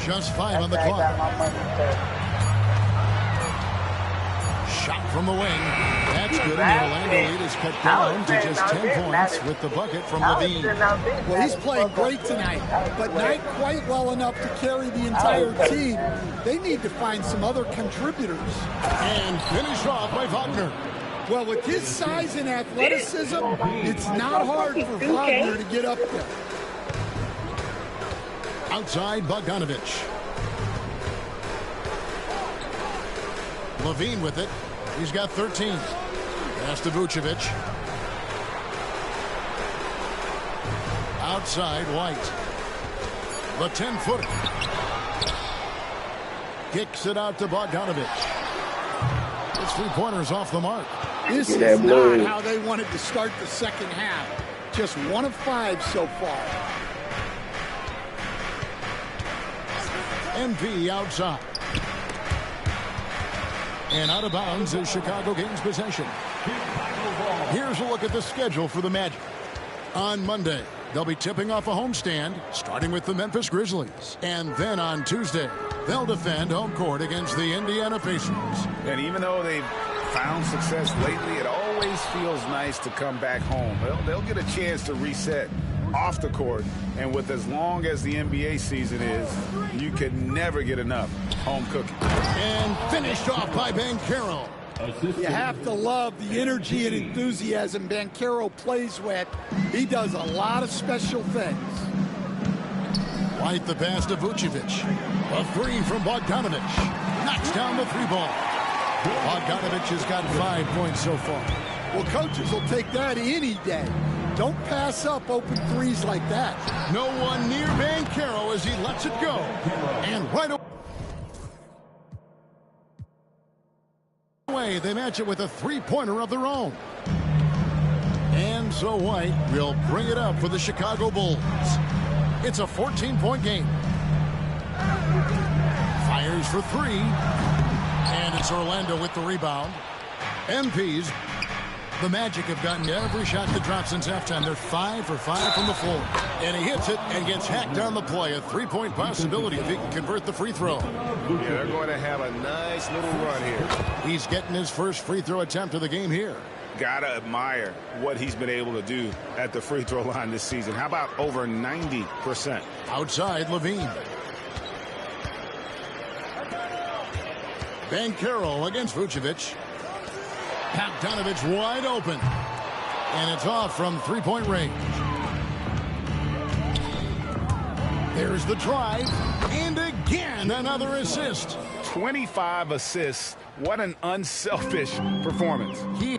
Just 5 on the clock. Shot from the wing. That's good, and the Orlando lead is cut down to just 10 points with the bucket from Levine. Well, he's playing great tonight, but not quite well enough to carry the entire team. They need to find some other contributors. And finished off by Wagner. Well, with his size and athleticism, it's not hard for Wagner to get up there. Outside Bogdanovich. Levine with it. He's got 13. Pass to Vucevic. Outside White. The 10-footer. Kicks it out to Bogdanovich. His three-pointer's off the mark. This is not how they wanted to start the second half. Just 1 of 5 so far. MP outside. And out of bounds as Chicago gains possession. Here's a look at the schedule for the Magic. On Monday, they'll be tipping off a homestand, starting with the Memphis Grizzlies. And then on Tuesday, they'll defend home court against the Indiana Pacers. And even though they've found success lately, it always feels nice to come back home. They'll get a chance to reset off the court, and with as long as the NBA season is, you can never get enough home cooking. And finished off by Banchero. You have to love the energy and enthusiasm Banchero plays with. He does a lot of special things. White the pass to Vucevic. A 3 from Bogdanovich. Knocks down the 3-ball. Bogdanovich has got 5 points so far. Well, coaches will take that any day. Don't pass up open threes like that. No one near Banchero as he lets it go. And right away, they match it with a three-pointer of their own. And so White will bring it up for the Chicago Bulls. It's a 14-point game. Fires for 3. And it's Orlando with the rebound. MPs. The Magic have gotten every shot that dropped since halftime. They're 5 for 5 from the floor. And he hits it and gets hacked on the play. A 3-point possibility if he can convert the free throw. Yeah, they're going to have a nice little run here. He's getting his first free throw attempt of the game here. Gotta admire what he's been able to do at the free throw line this season. How about over 90%? Outside Levine. Banchero against Vucevic. Bogdanovich wide open. And it's off from three-point range. There's the drive. And again, another assist. 25 assists. What an unselfish performance. He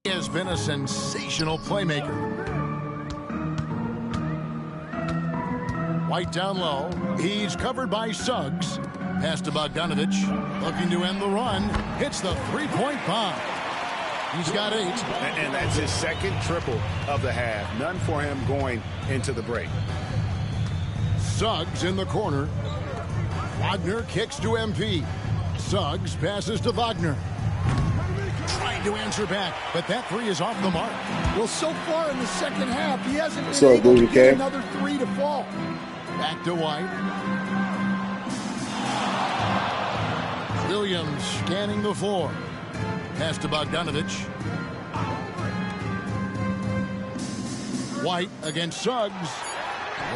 has been a sensational playmaker. White down low. He's covered by Suggs. Pass to Bogdanovich. Looking to end the run. Hits the three-point bomb. He's got 8. And that's his second triple of the half. None for him going into the break. Suggs in the corner. Wagner kicks to MP. Suggs passes to Wagner. Trying to answer back, but that 3 is off the mark. Well, so far in the second half, he hasn't been able to get another 3 to fall. Back to White. Williams scanning the floor. Pass to Bogdanovich. White against Suggs.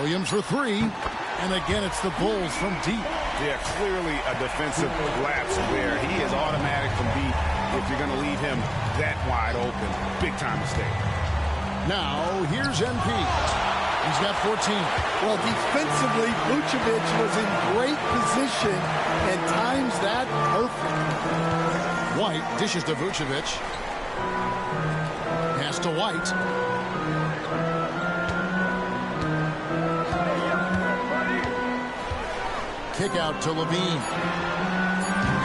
Williams for 3. And again, it's the Bulls from deep. Yeah, clearly a defensive lapse there. He is automatic from deep if you're going to leave him that wide open. Big time mistake. Now, here's MP. He's got 14. Well, defensively, Vucevic was in great position and times that perfect. White dishes to Vucevic. Pass to White. Kick out to Levine.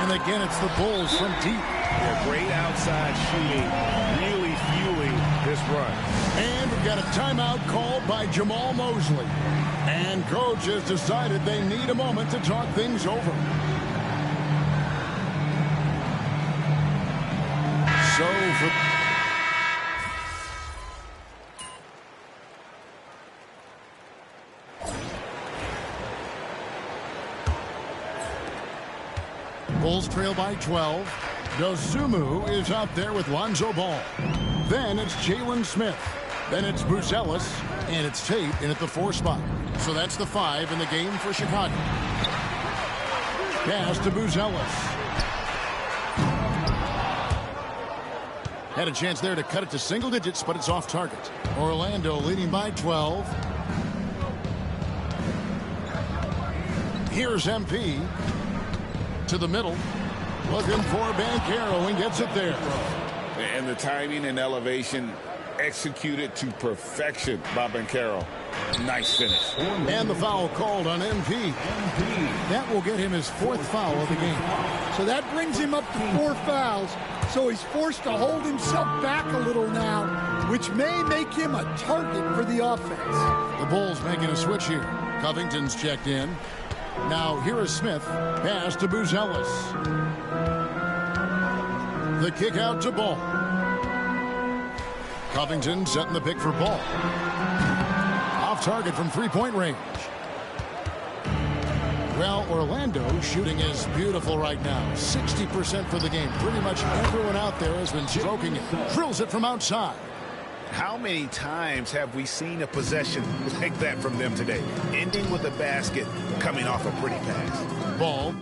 And again, it's the Bulls from deep. Yeah, great outside shooting, really fueling this run. And we've got a timeout called by Jamal Mosley. And coach has decided they need a moment to talk things over. So for Bulls trail by 12. Dosumu is out there with Lonzo Ball. Then it's Jalen Smith. Then it's Buzelis. And it's Tate in at the 4 spot. So that's the 5 in the game for Chicago. Pass to Buzelis. Had a chance there to cut it to single digits, but it's off target. Orlando leading by 12. Here's MP to the middle. Looking for Banchero and gets it there. And the timing and elevation executed to perfection by Banchero. Nice finish. And the foul called on MP. That will get him his 4th foul of the game. So that brings him up to 4 fouls. So he's forced to hold himself back a little now, which may make him a target for the offense. The Bulls making a switch here. Covington's checked in. Now here is Smith. Pass to Buzelis. The kick out to Ball. Covington setting the pick for Ball. Off target from 3-point range. Well, Orlando shooting is beautiful right now. 60% for the game. Pretty much everyone out there has been stroking it. Drills it from outside. How many times have we seen a possession like that from them today? Ending with a basket, coming off a pretty pass. Ball.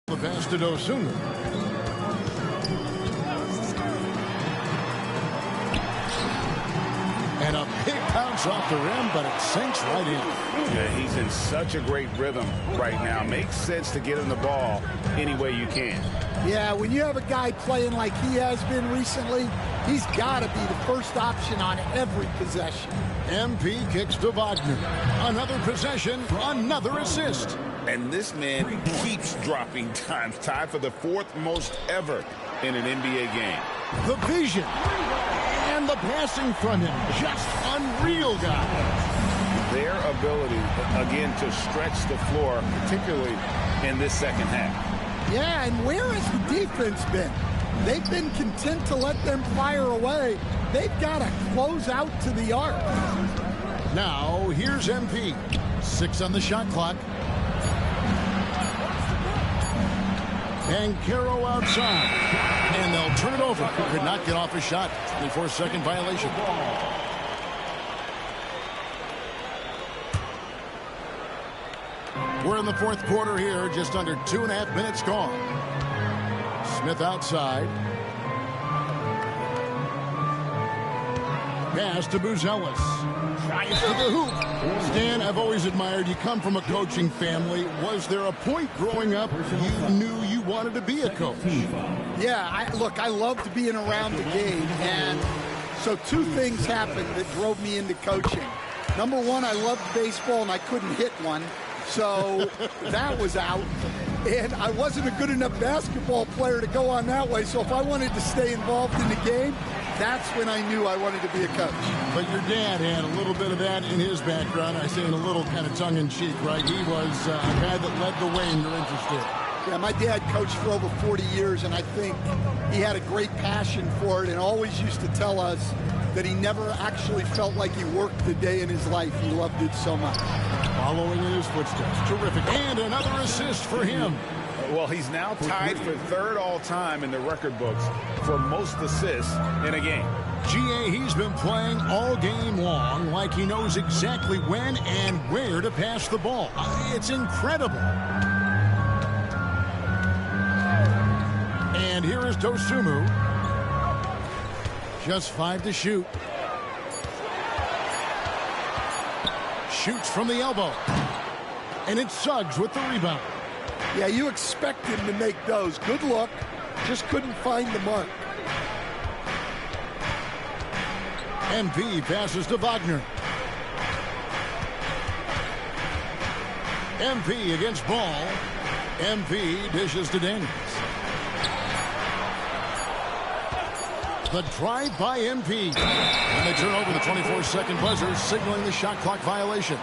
The pass to Dosumu. And a big bounce off the rim, but it sinks right in. Yeah, he's in such a great rhythm right now. Makes sense to get him the ball any way you can. Yeah, when you have a guy playing like he has been recently, he's got to be the first option on every possession. MP kicks to Wagner. Another possession, another assist. And this man keeps dropping times, tied for the 4th most ever in an NBA game. The vision and the passing from him, just unreal, guys. Their ability, again, to stretch the floor, particularly in this second half. Yeah, and where has the defense been? They've been content to let them fire away. They've got to close out to the arc. Now, here's MP. 6 on the shot clock. Banchero outside. And they'll turn it over. Could not get off a shot. 24-second violation. We're in the 4th quarter here. Just under 2.5 minutes gone. Smith outside. Pass to Buzelis. Tries to the hoop. Stan, I've always admired you. Come from a coaching family. Was there a point growing up you knew you wanted to be a coach? Yeah, look, I loved being around the game. And so 2 things happened that drove me into coaching. Number 1, I loved baseball and I couldn't hit one. So that was out. And I wasn't a good enough basketball player to go on that way. So if I wanted to stay involved in the game, that's when I knew I wanted to be a coach. But your dad had a little bit of that in his background. I say in a little kind of tongue-in-cheek, right? He was a guy that led the way and you're interested. Yeah, my dad coached for over 40 years, and I think he had a great passion for it and always used to tell us that he never actually felt like he worked a day in his life. He loved it so much. Following in his footsteps. Terrific. And another assist for him. Well, he's now tied for 3rd all-time in the record books for most assists in a game. GA, he's been playing all game long like he knows exactly when and where to pass the ball. It's incredible. And here is Dosumu. Just 5 to shoot. Shoots from the elbow. And it's Suggs with the rebound. Yeah, you expect him to make those. Good look. Just couldn't find the mark. MP passes to Wagner. MP against Ball. MP dishes to Daniels. The drive by MP. And they turn over the 24-second buzzer, signaling the shot clock violation.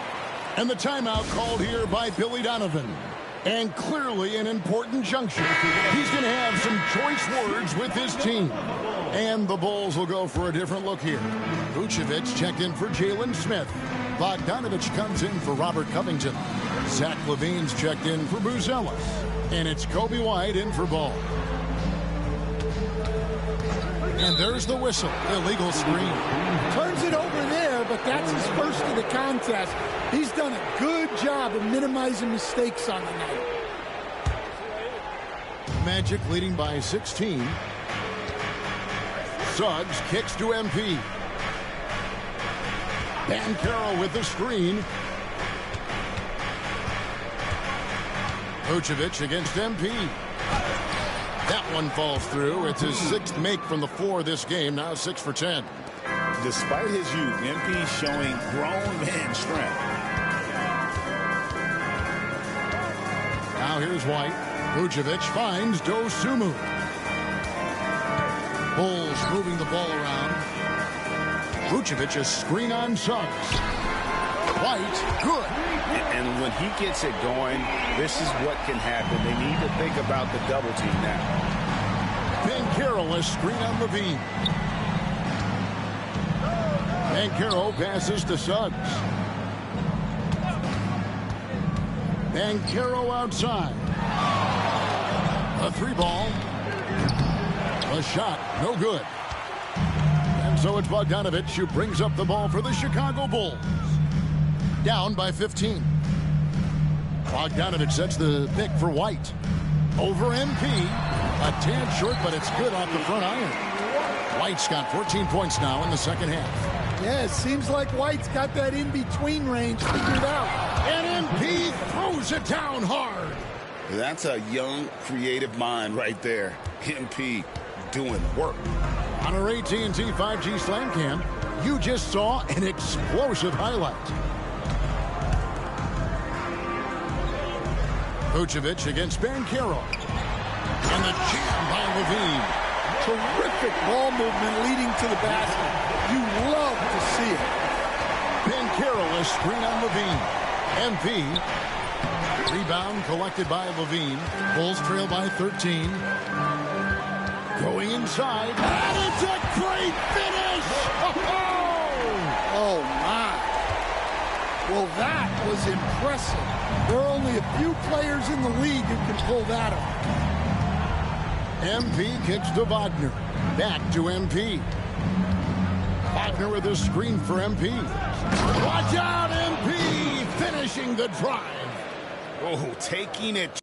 And the timeout called here by Billy Donovan. And clearly an important juncture. He's going to have some choice words with his team. And the Bulls will go for a different look here. Vucevic checked in for Jalen Smith. Bogdanovich comes in for Robert Covington. Zach LaVine's checked in for Buzelis. And it's Kobe White in for Ball. And there's the whistle. Illegal screen. Turns it over there, but that's his first of the contest. He's done a good job of minimizing mistakes on the night. Magic leading by 16. Suggs kicks to MP. Banchero with the screen. Vucevic against MP. That one falls through. It's his sixth make from the floor this game. Now 6 for 10. Despite his youth, MP showing grown man strength. Now here's White. Vucevic finds Dosunmu. Bulls moving the ball around. Vucevic a screen on Suggs. White, good. And when he gets it going, this is what can happen. They need to think about the double team now. Banchero a screen on LaVine. Banchero passes to Suggs. Banchero outside. A 3-ball. A shot, no good. And so it's Bogdanovich who brings up the ball for the Chicago Bulls. Down by 15. Bogdanovich sets the pick for White. Over MP. A tad short, but it's good off the front iron. White's got 14 points now in the second half. Yeah, it seems like White's got that in-between range figured out. And MP throws it down hard. That's a young, creative mind right there. MP doing work. On our AT&T 5G Slam Cam, you just saw an explosive highlight. Vucevic against Banchero. And the jam by LaVine. Terrific ball movement leading to the basket. You love to see it. Banchero a screen on LaVine. MP. Rebound collected by LaVine. Bulls trail by 13. Going inside. And it's a great finish! Oh, my. Well, that was impressive. There are only a few players in the league who can pull that off. MP kicks to Wagner. Back to MP. Wagner with a screen for MP. Watch out, MP! Finishing the drive. Oh, taking it.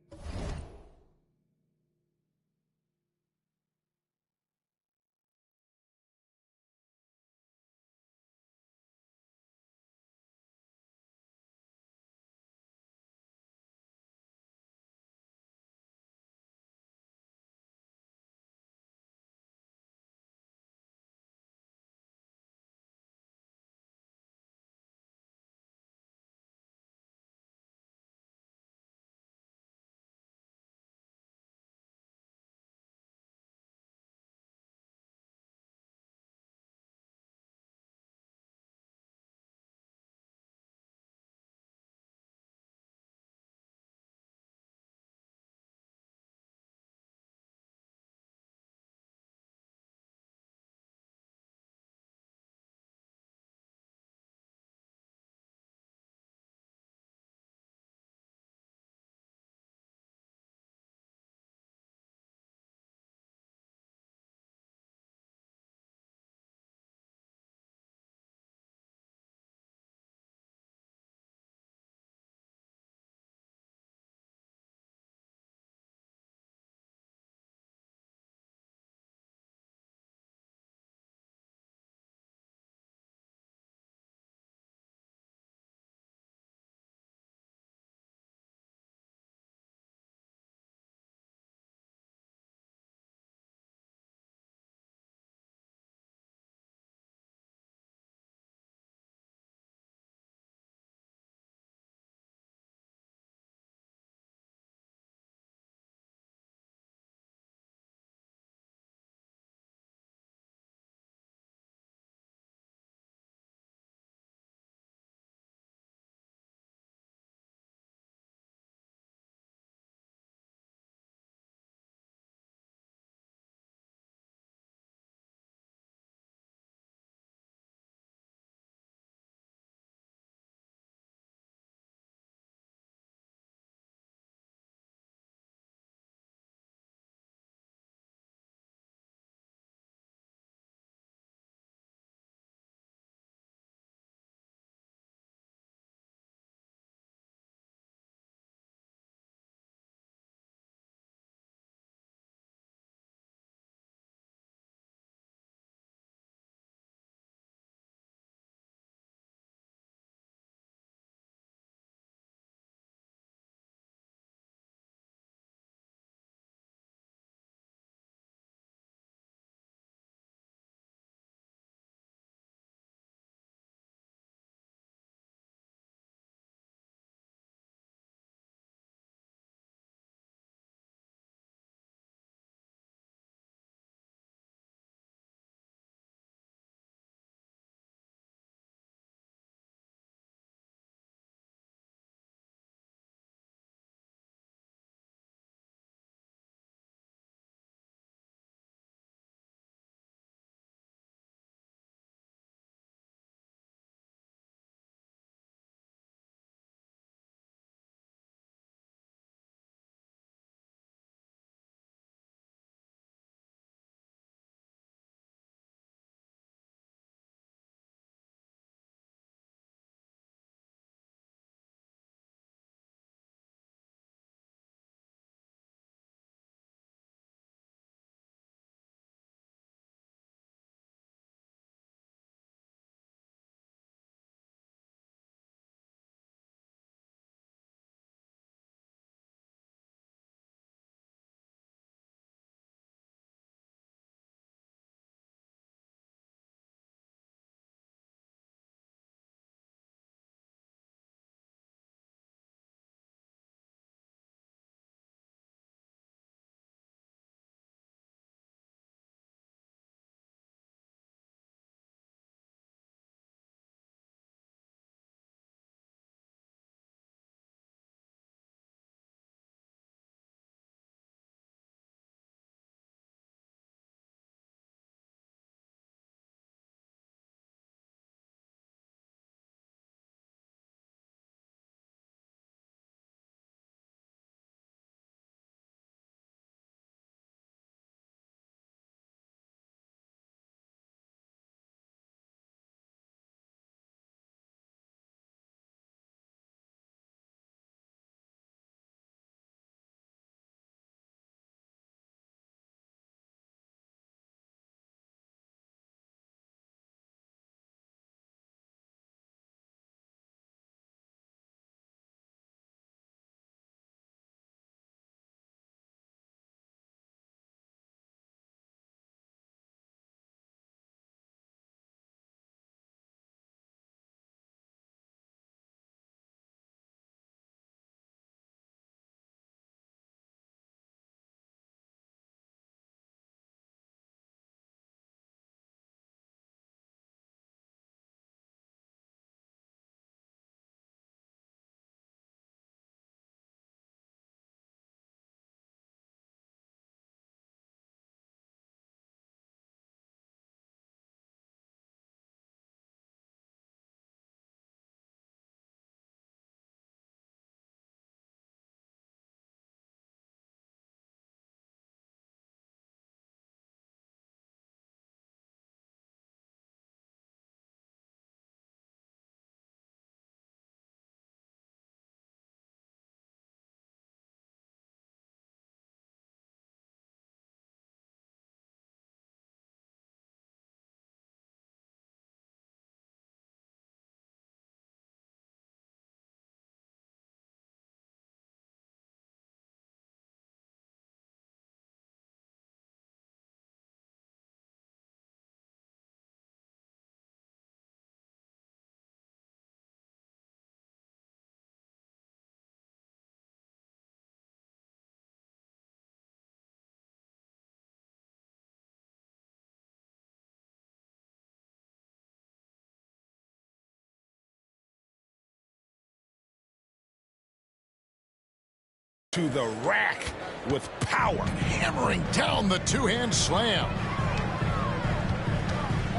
To the rack with power. Hammering down the two-hand slam.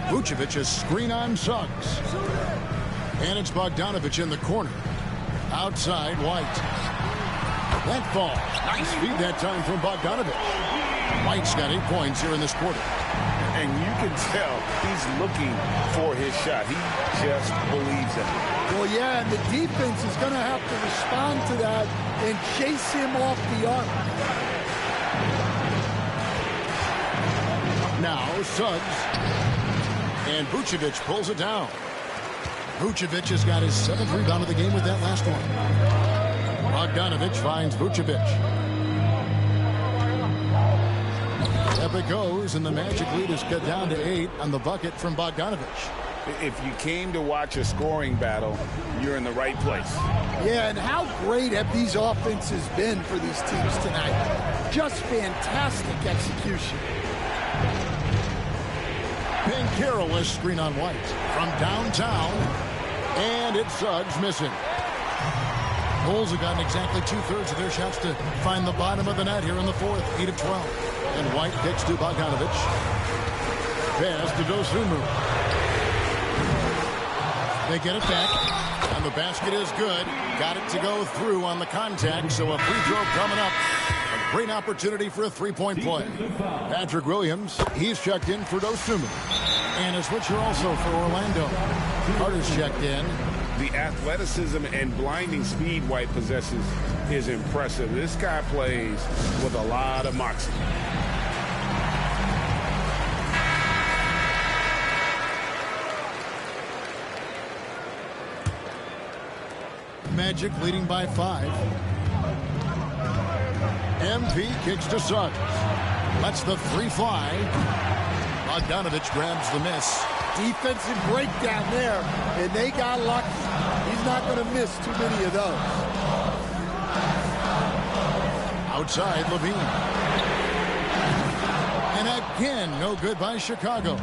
Vucevic is screen on Suggs. And it's Bogdanovich in the corner. Outside, White. That ball. Nice feed that time from Bogdanovich. White's got 8 points here in this quarter. And you can tell he's looking for his shot. He just believes in it. Well, yeah, and the defense is going to have to respond to that and chase him off the arc. Now, Suggs. And Vucevic pulls it down. Vucevic has got his 7th rebound of the game with that last one. Bogdanovich finds Vucevic. Up it goes, and the Magic lead is cut down to 8 on the bucket from Bogdanovich. If you came to watch a scoring battle, you're in the right place. Yeah, and how great have these offenses been for these teams tonight? Just fantastic execution. Carolus screen on White from downtown, and it's Suggs missing. Bulls have gotten exactly 2/3 of their shots to find the bottom of the net here in the fourth, 8 of 12. And White kicks to Bogdanovich. Pass to Dosunmu. They get it back, and the basket is good. Got it to go through on the contact, so a free throw coming up. A great opportunity for a three-point play. Patrick Williams, he's checked in for Dosunmu. And a switcher also for Orlando. Carter's checked in. The athleticism and blinding speed White possesses is impressive. This guy plays with a lot of moxie. Magic leading by 5. MP kicks to Suggs. Lets the three fly. Bogdanovich grabs the miss. Defensive breakdown there, and they got lucky. He's not going to miss too many of those. Outside, Levine. And again, no good by Chicago.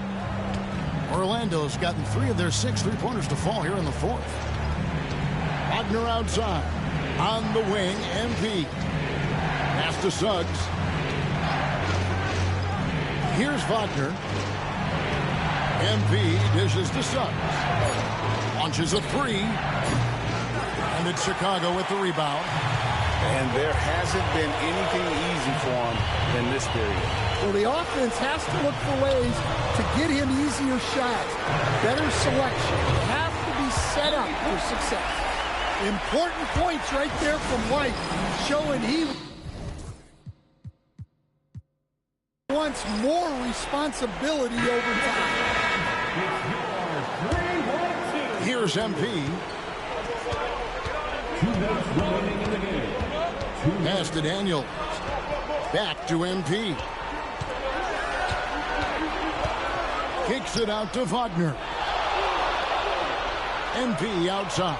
Orlando's gotten 3 of their 6 three-pointers to fall here in the fourth. Wagner outside. On the wing, MP. Pass to Suggs. Here's Wagner. MP dishes to Suggs. Launches a 3. And it's Chicago with the rebound. And there hasn't been anything easy for him in this period. Well, the offense has to look for ways to get him easier shots. Better selection. Have to be set up for success. Important points right there from White, showing he wants more responsibility over time. Here's MP. Pass to Daniel. Back to MP. Kicks it out to Wagner. MP outside.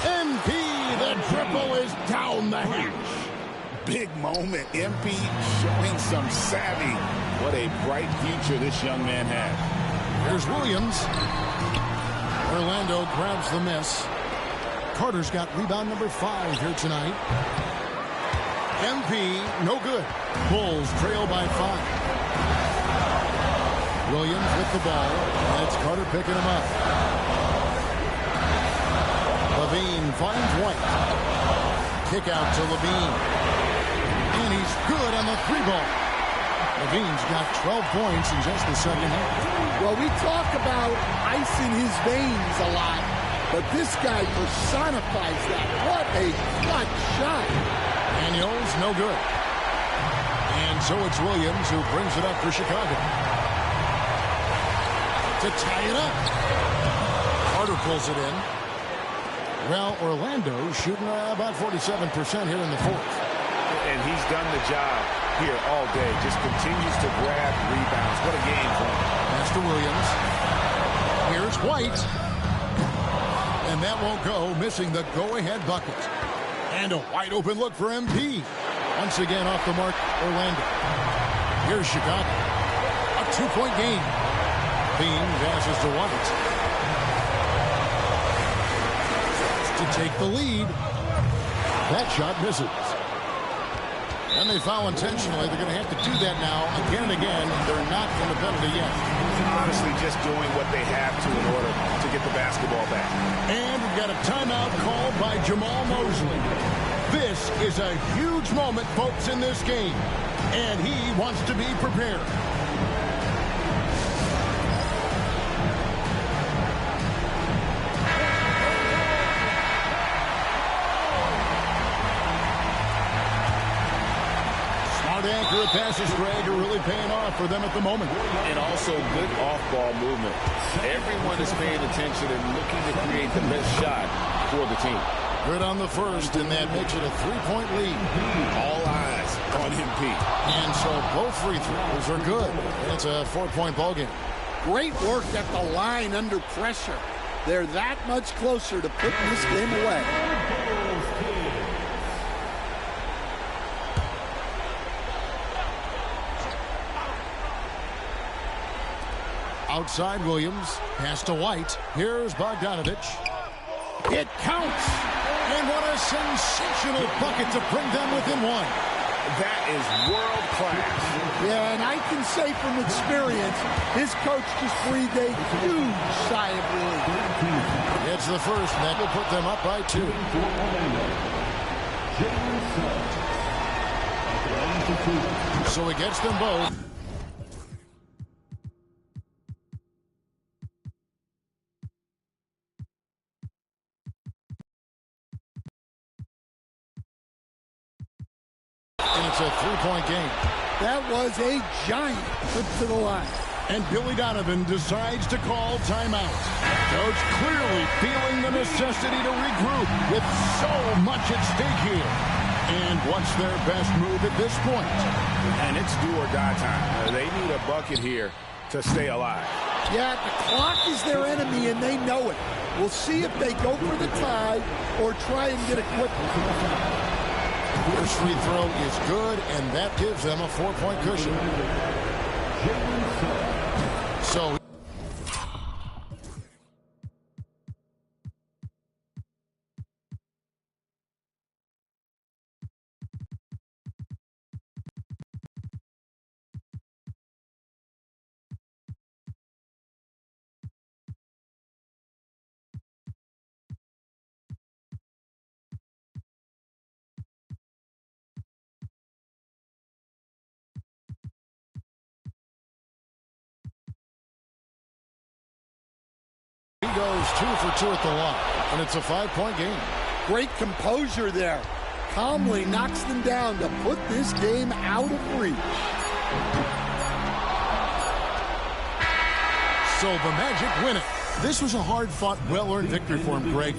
MP, the triple is down the hatch. Big moment. MP showing some savvy. What a bright future this young man has. Here's Williams. Orlando grabs the miss. Carter's got rebound number 5 here tonight. MP, no good. Bulls trail by 5. Williams with the ball. That's Carter picking him up. Levine finds White. Kick out to Levine. And he's good on the 3-ball. Levine's got 12 points in just the second half. Well, we talk about ice in his veins a lot, but this guy personifies that. What a clutch shot. Daniels, no good. And so it's Williams who brings it up for Chicago. To tie it up. Carter pulls it in. Well, Orlando shooting about 47% here in the fourth. And he's done the job here all day. Just continues to grab rebounds. What a game for him. Pass to Williams. Here's White. And that won't go, missing the go-ahead bucket. And a wide open look for MP. Once again off the mark, Orlando. Here's Chicago. A 2-point game. Bean passes to White. To take the lead. That shot misses. And they foul intentionally. They're going to have to do that now again and again. They're not in the penalty yet. Honestly, just doing what they have to in order to get the basketball back. And we've got a timeout called by Jamal Mosley. This is a huge moment, folks, in this game. And he wants to be prepared. Accurate passes, Greg, are really paying off for them at the moment. And also good off-ball movement. Everyone is paying attention and looking to create the best shot for the team. Good on the first, and that makes it a 3-point lead. All eyes on MP. And so both free throws are good. It's a 4-point ball game. Great work at the line under pressure. They're that much closer to putting this game away. Outside Williams, pass to White. Here's Bogdanovich. It counts! And what a sensational bucket to bring them within one. That is world class. Yeah, and I can say from experience, his coach just breathed a huge sigh of relief. It's the first, and that will put them up by 2. So he gets them both. And it's a 3-point game. That was a giant trip to the line. And Billy Donovan decides to call timeout. Coach clearly feeling the necessity to regroup with so much at stake here. And what's their best move at this point? And it's do or die time. They need a bucket here to stay alive. Yeah, the clock is their enemy, and they know it. We'll see if they go for the tie or try and get a quick one. First free throw is good, and that gives them a 4-point cushion. So he goes 2 for 2 at the line, and it's a 5-point game. Great composure there. Calmly knocks them down to put this game out of reach. So the Magic win it. This was a hard-fought, well-earned victory for him, Greg.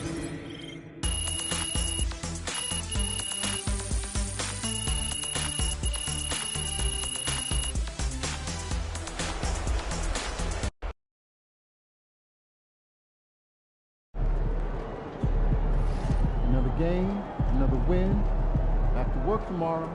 Another game, another win. Back to work tomorrow.